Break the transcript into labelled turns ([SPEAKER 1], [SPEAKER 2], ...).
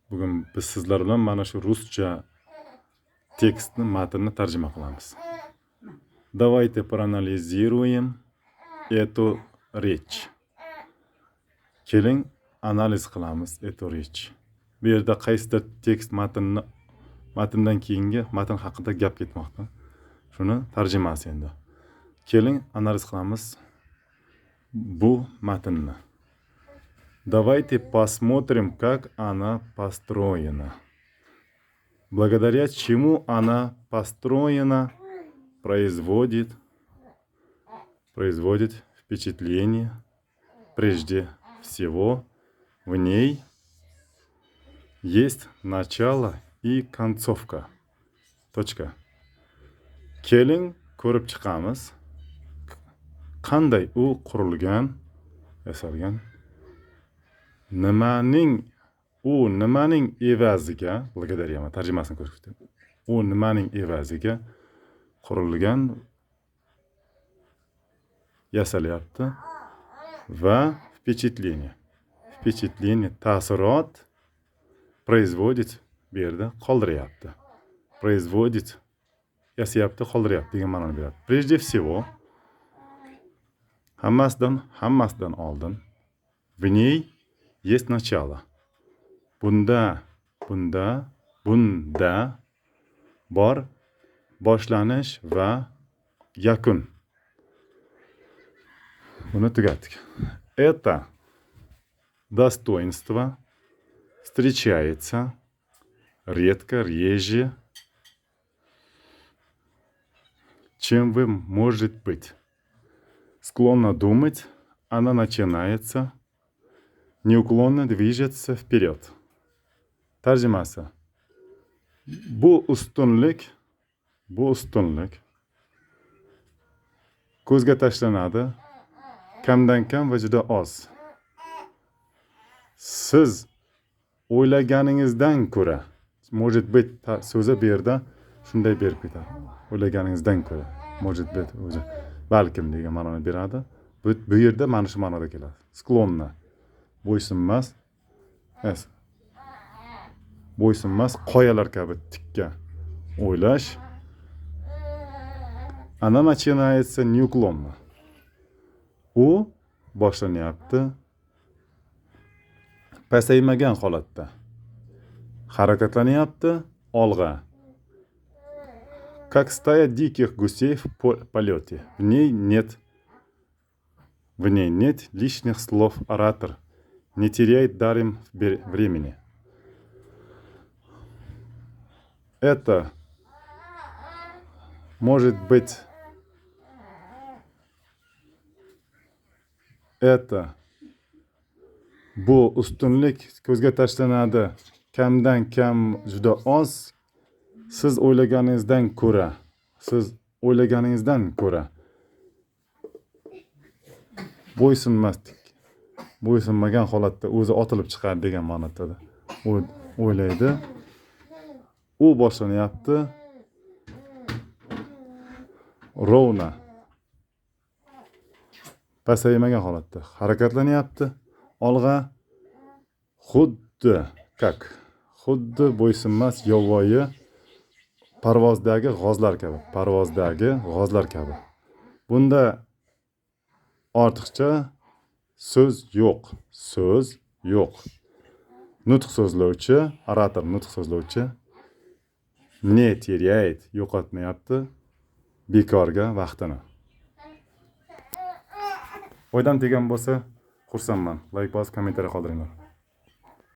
[SPEAKER 1] Bugun biz sizlar bilan mana shu ruscha tekstni, matnni tarjima qilamiz. Давайте проанализируем эту речь. Keling, analiz qilamiz эту rечь. Bu yerda qaysidir tekst matndan keyingi matn haqida gap ketmoqda. Shuni tarjimasi endi. Keling, analiz qilamiz bu matnni. Давайте посмотрим, как она построена. Благодаря чему она построена, производит впечатление. Прежде всего, в ней есть начало и концовка. Точка. Keling, ko'rib chiqamiz. Qanday u qurilgan, yasalgan. Nimaning evaziga, благодаря tarjimasini ko'rib chiqdik. U nimaning evaziga qurilgan, yasalyapti va впечатление ta'sirot производит bu yerda qoldiryapti. Производит yasayapti, qoldiryapti degan ma'noni beradi. Прежде всего, hammasidan oldin, в nей есть начало. Bunda bor boshlanish va yakun. Buni tugatdik. Это достоинство встречается редко, реже, чем вы может быть. Склонно думать, она начинается, неуклонно движется вперед. Tarjimasi. Bu ustunlik ko'zga tashlanadi, kamdan kam va juda oz. Siz o'ylaganingizdan ko'ra, может быть so'zi bu yerda shunday berib ketadi. O'ylaganingizdan ko'ra, может быть o'zi balkim degan ma'noni beradi. Bu yerda mana shu ma'noda keladi. Sklonna, bo'ysunmas qoyalar kabi tikka o'ylash. Она начинается неуклонно. U boshlanyapti pasaymagan holatda. Harakatlanyapti olg'a. Как стая диких гусей в полете. В ней нет лишних слов. Оратор не теряет даром времени. Это может быть bu ustunlik ko'zga tashlanadi, kamdan kam juda oz. Siz o'ylaganingizdan ko'ra bo'ysunmagan holatda o'zi otilib chiqadi degan ma'noda. U o'ylaydi. U boshlanyapti ровно, pasaymagan holatda harakatlanyapti olg'a, xuddi bo'ysunmas yovvoyi parvozdagi g'ozlar kabi. Bunda ortiqcha so'z yo'q. Nutq so'zlovchi, orator nutq so'zlovchi ne terяет, yo'qotmayapti bekorga vaqtini. Foydam tegan bo'lsa, xursandman. Like bosib, kommentariy qoldiringlar.